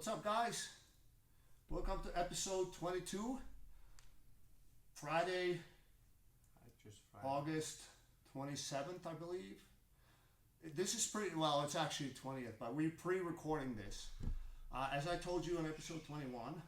What's up, guys? Welcome to episode 22, Friday, August 27th, I believe. This is pretty, well, it's actually 20th, but we're pre-recording this. As I told you in episode 21,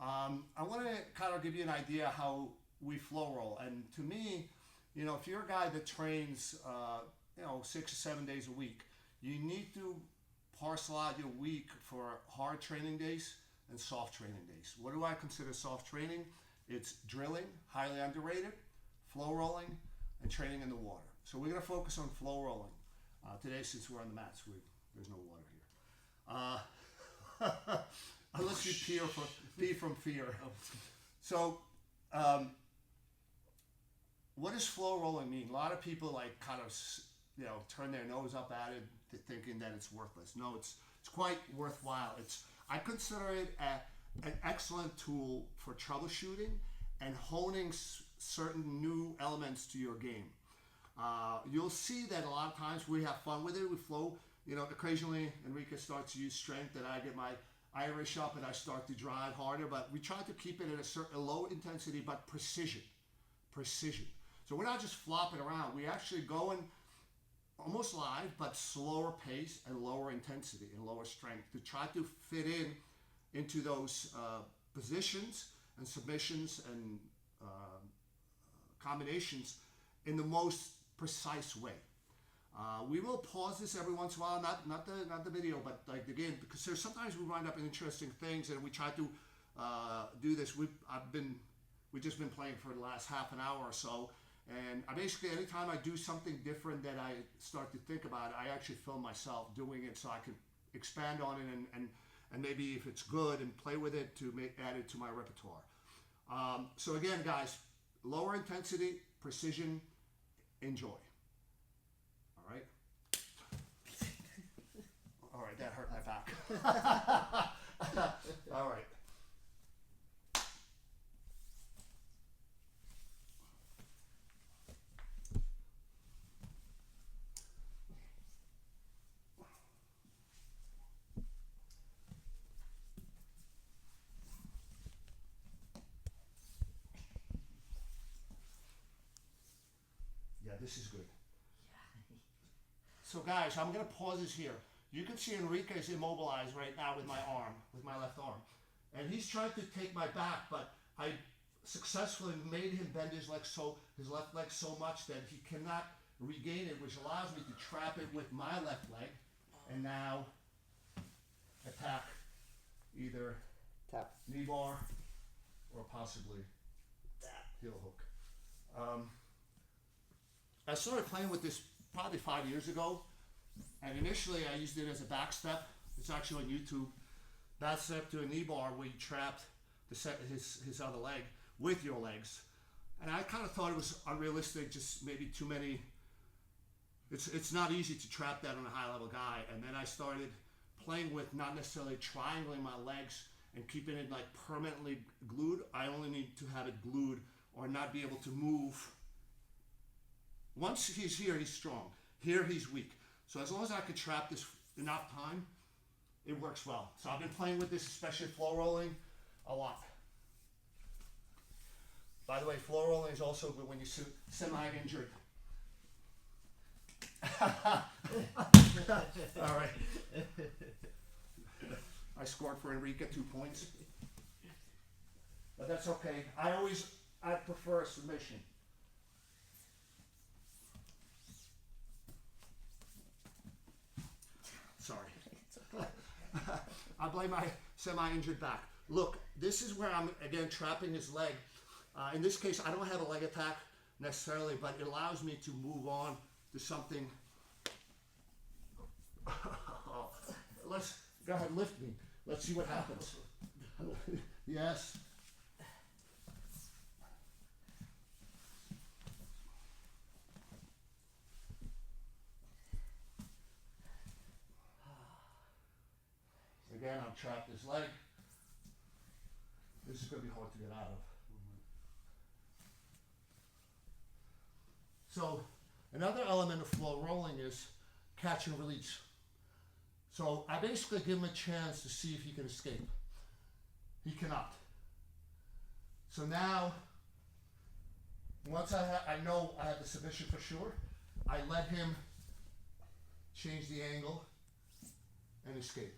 I want to kind of give you an idea how we flow roll. And to me, you know, if you're a guy that trains, 6 or 7 days a week, you need to parcel out your week for hard training days and soft training days. What do I consider soft training? It's drilling, highly underrated, flow rolling, and training in the water. So we're going to focus on flow rolling today, since we're on the mats. There's no water here. Unless you pee from fear. So, what does flow rolling mean? A lot of people kind of turn their nose up at it, thinking that it's worthless. No, it's quite worthwhile. I consider it an excellent tool for troubleshooting and honing certain new elements to your game. You'll see that a lot of times we have fun with it. We flow. Occasionally ENRIQUE starts to use strength, and I get my Irish up and I start to drive harder. But we try to keep it at a low intensity, but precision. So we're not just flopping around. We actually go in almost live, but slower pace and lower intensity and lower strength to try to fit into those positions and submissions and combinations in the most precise way. We will pause this every once in a while, not the video, but again, because there's sometimes we wind up in interesting things, and we try to do this. We've just been playing for the last half an hour or so. And I basically, anytime I do something different that I start to think about, I actually film myself doing it so I can expand on it and maybe if it's good and play with it to add it to my repertoire. So again, guys, lower intensity, precision, enjoy. All right? All right, that hurt my back. All right. This is good. So guys, I'm going to pause this here. You can see ENRIQUE is immobilized right now with my arm, with my left arm. And he's trying to take my back, but I successfully made him bend his left leg so much that he cannot regain it, which allows me to trap it with my left leg and now attack either tap, knee bar, or possibly heel hook. I started playing with this probably 5 years ago, and initially I used it as a back step. It's actually on YouTube. Back step to a knee bar where you trapped his other leg with your legs. And I kind of thought it was unrealistic, just maybe too many. It's not easy to trap that on a high level guy. And then I started playing with not necessarily triangling my legs and keeping it permanently glued. I only need to have it glued or not be able to move. Once he's here, he's strong. Here, he's weak. So as long as I could trap this enough time, it works well. So I've been playing with this, especially flow rolling, a lot. By the way, flow rolling is also good when you're semi-injured. All right. I scored for ENRIQUE 2 points. But that's okay. I prefer a submission. Sorry. I blame my semi-injured back. Look, this is where I'm, again, trapping his leg. In this case, I don't have a leg attack necessarily, but it allows me to move on to something. Let's go ahead, lift me. Let's see what happens. Yes. Again, I'm trapped his leg. This is going to be hard to get out of. So another element of flow rolling is catch and release. So I basically give him a chance to see if he can escape. He cannot. So now, once I know I have the submission for sure, I let him change the angle and escape.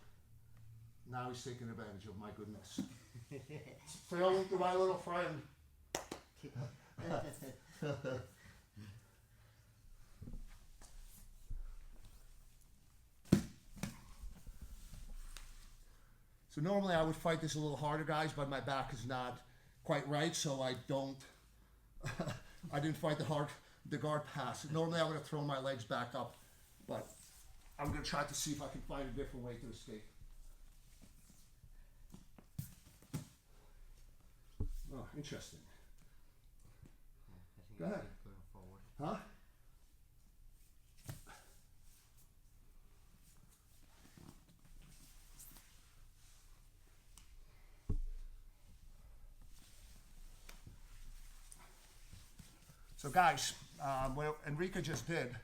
Now he's taking advantage of my goodness. Failing to my little friend. So normally I would fight this a little harder, guys, but my back is not quite right, so I don't. I didn't fight the guard pass. Normally I would have thrown my legs back up, but I'm going to try to see if I can find a different way to escape. Oh, interesting. Go ahead. Going forward. Huh? So guys, what Enrique just did,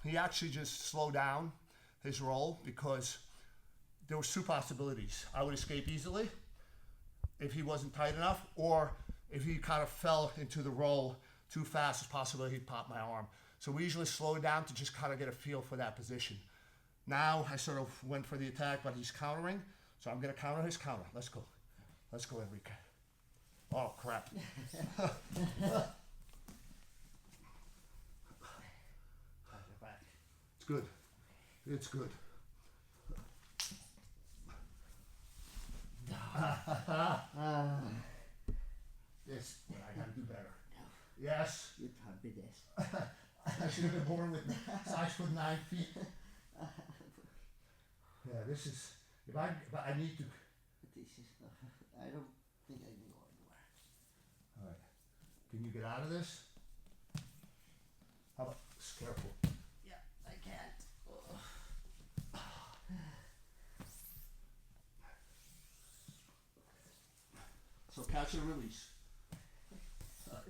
he actually just slowed down his roll because there was two possibilities. I would escape easily if he wasn't tight enough, or if he kind of fell into the roll too fast, it's possible he'd pop my arm. So we usually slow it down to just kind of get a feel for that position. Now I sort of went for the attack, but he's countering, so I'm going to counter his counter. Let's go. Let's go, Enrique. Oh, crap. It's good. It's good. This, I gotta do better. Yes. You can't be this. I should have been born with 6'9" feet. Yeah, this is. But I need to. This is. I don't think I can go anywhere. All right. Can you get out of this? How about? Careful. Yeah, I can't. So catch and release.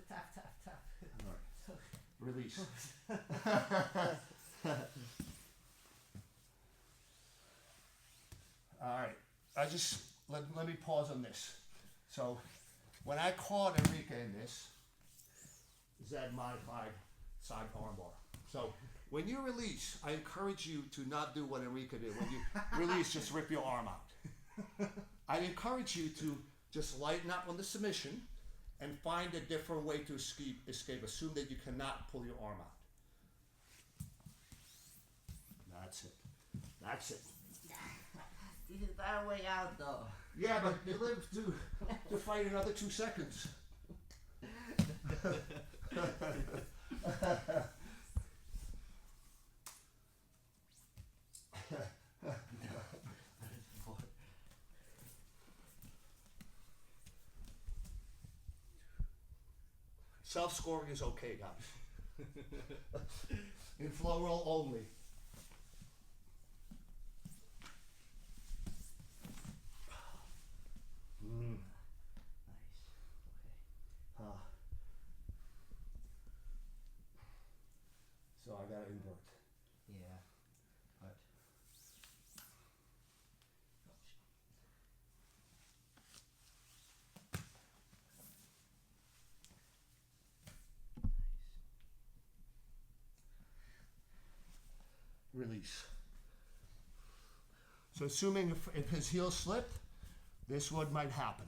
Tap. All right. Release. All right. I just let me pause on this. So when I caught Enrique in this, Z modified side armbar. So when you release, I encourage you to not do what Enrique did. When you release, just rip your arm out. I encourage you to just lighten up on the submission and find a different way to escape. Assume that you cannot pull your arm out. That's it. That's it. This is our way out, though. Yeah, but you live to fight another 2 seconds. Self-scoring is okay, guys. In flow roll only. Nice. Okay. So I gotta invert. Yeah. But. Release. So assuming if his heel slipped, this what might happen.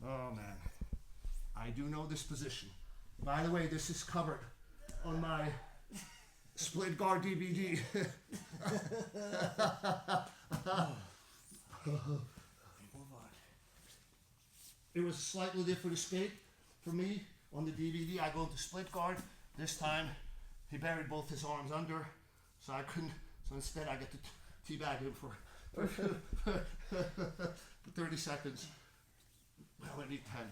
Oh man, I do know this position. By the way, this is covered on my split guard DVD. It was a slightly different escape for me on the DVD. I go into split guard. This time, he buried both his arms under, so I couldn't. So instead, I get to teabag him for 30 seconds. I only need 10.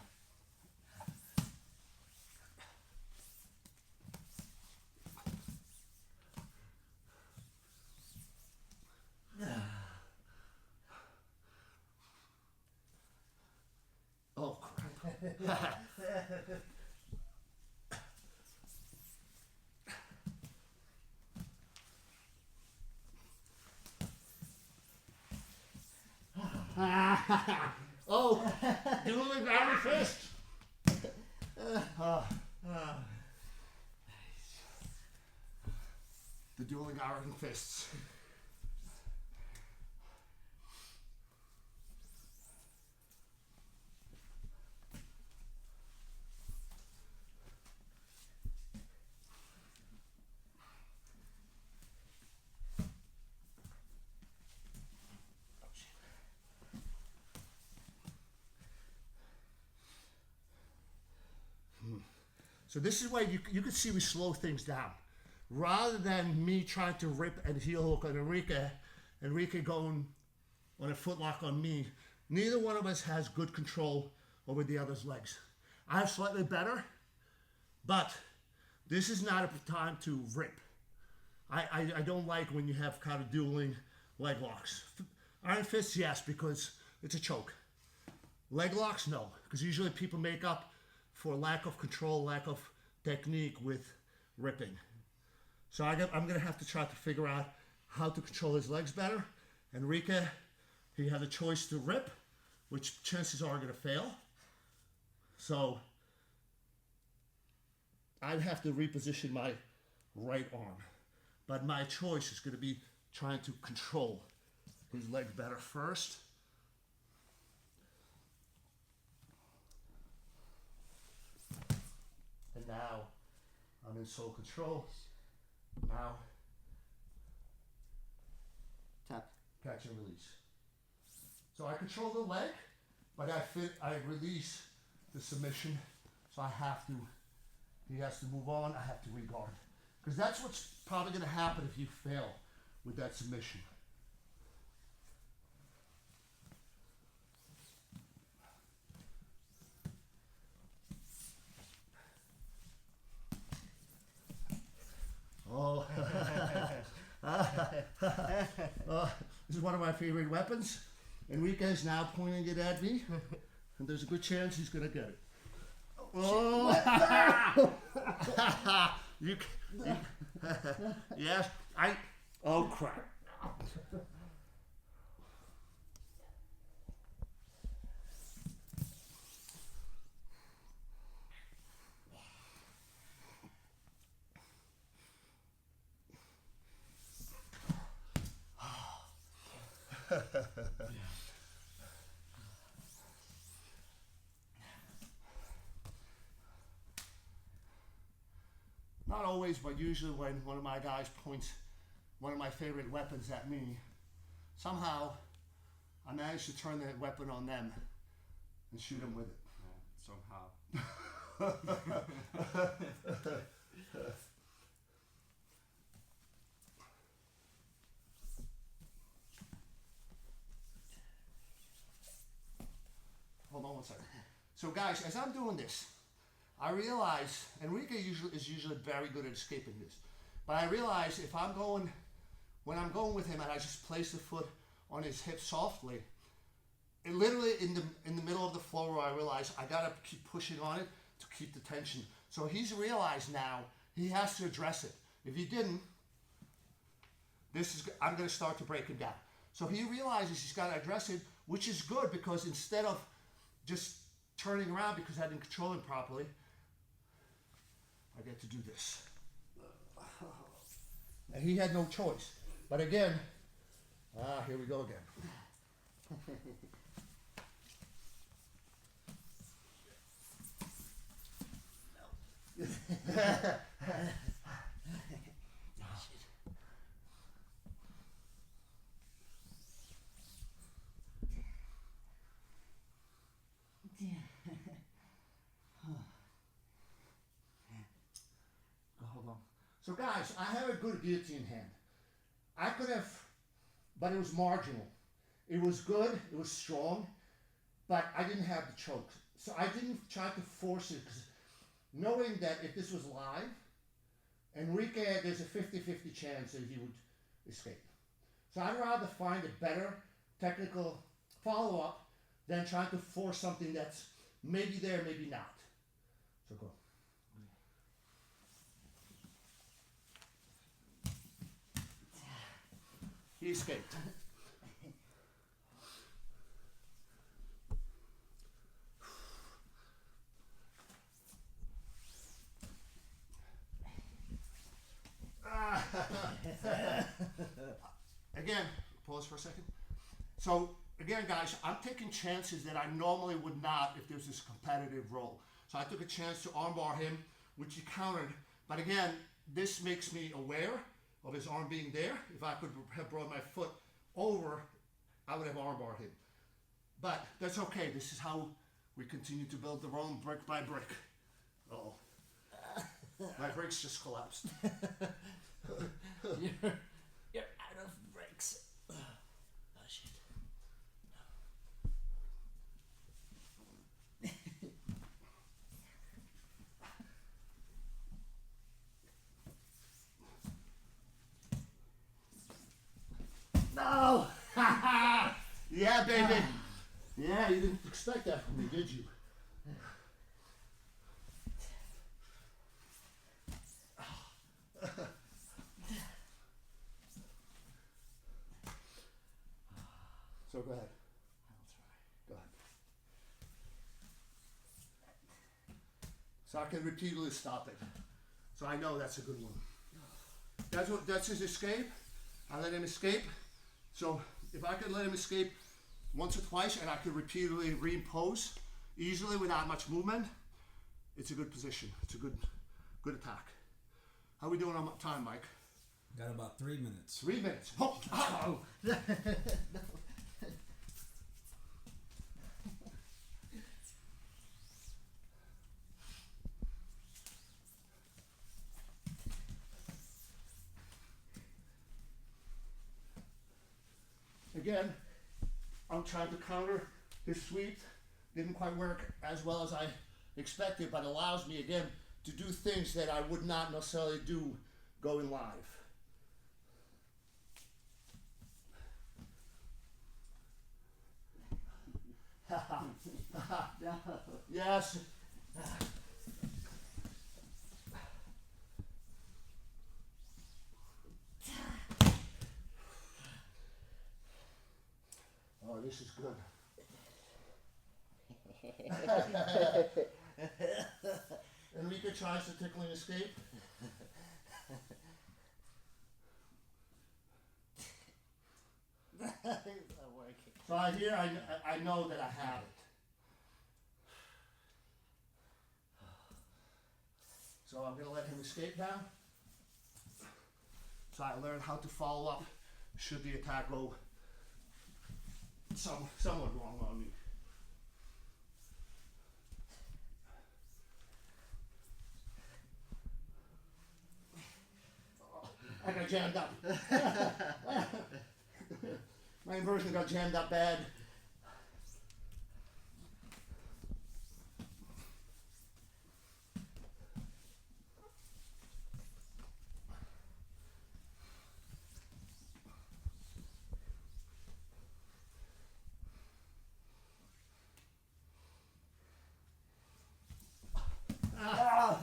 Oh crap. Oh, dueling iron fist. The dueling iron fists. So this is why you can see we slow things down. Rather than me trying to rip and heel hook on Enrique going on a footlock on me, neither one of us has good control over the other's legs. I have slightly better, but this is not a time to rip. I don't like when you have kind of dueling leg locks. Iron fists, yes, because it's a choke. Leg locks, no, because usually people make up for lack of control, lack of technique with ripping. So I'm going to have to try to figure out how to control his legs better. Enrique, he had a choice to rip, which chances are going to fail. So I'd have to reposition my right arm. But my choice is going to be trying to control his legs better first. And now I'm in sole control. Now Tap. catch and release. So I control the leg, but I release the submission. So he has to move on, I have to regard. Because that's what's probably going to happen if you fail with that submission. Oh, this is one of my favorite weapons. Enrique is now pointing it at me, and there's a good chance he's going to get it. Oh, yes, oh crap. Not always, but usually when one of my guys points one of my favorite weapons at me, somehow I manage to turn that weapon on them and shoot them with it. Yeah, somehow. Hold on one second. So guys, as I'm doing this, I realize Enrique is usually very good at escaping this. But I realize when I'm going with him and I just place the foot on his hip softly, it literally in the middle of the floor where I realize I gotta keep pushing on it to keep the tension. So he's realized now he has to address it. If he didn't, I'm gonna start to break him down. So he realizes he's gotta address it, which is good because instead of just turning around because I didn't control him properly, I get to do this. And he had no choice. But again, here we go again. Hold on. So guys, I have a good guillotine hand. I could have, but it was marginal. It was good, it was strong, but I didn't have the choke. So I didn't try to force it, because knowing that if this was live, Enrique, there's a 50-50 chance that he would escape. So I'd rather find a better technical follow-up than trying to force something that's maybe there, maybe not. So go. He escaped. again, pause for a second. So again, guys, I'm taking chances that I normally would not if there's this competitive roll. So I took a chance to armbar him, which he countered. But again, this makes me aware of his arm being there. If I could have brought my foot over, I would have armbarred him. But that's okay. This is how we continue to build the Rome brick by brick. Uh-oh. My brakes just collapsed. You're out of brakes. Oh shit. No! Yeah, baby. Yeah, you didn't expect that from me, did you? So go ahead. I'll try. Go ahead. So I can repeatedly stop it. So I know that's a good one. That's his escape. I let him escape. So if I could let him escape once or twice and I could repeatedly reimpose easily without much movement, it's a good position. It's a good attack. How are we doing on time, Mike? Got about 3 minutes. 3 minutes. Oh, oh. No. Again, I'm trying to counter his sweep. Didn't quite work as well as I expected, but allows me again to do things that I would not necessarily do going live. No. Yes. Oh, this is good. Enrique tries to tickle and escape. It's not working. So I know that I have it. So I'm going to let him escape now. So I learned how to follow up should the attack go somewhat wrong on me. I got jammed up. My inversion got jammed up bad.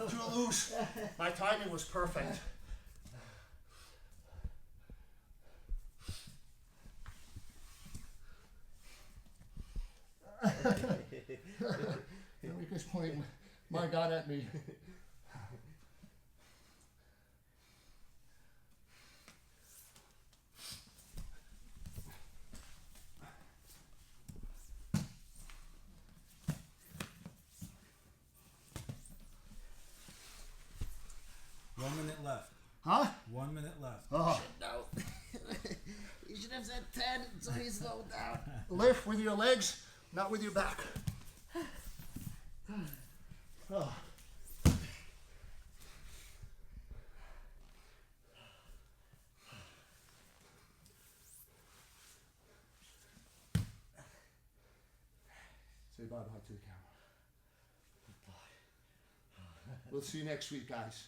Too loose. My timing was perfect. Enrique's pointing my gun at me. Left. Huh? 1 minute left. Oh. No. You should have said 10 so he slowed down. Lift with your legs, not with your back. Oh. Say bye-bye to the camera. We'll see you next week, guys.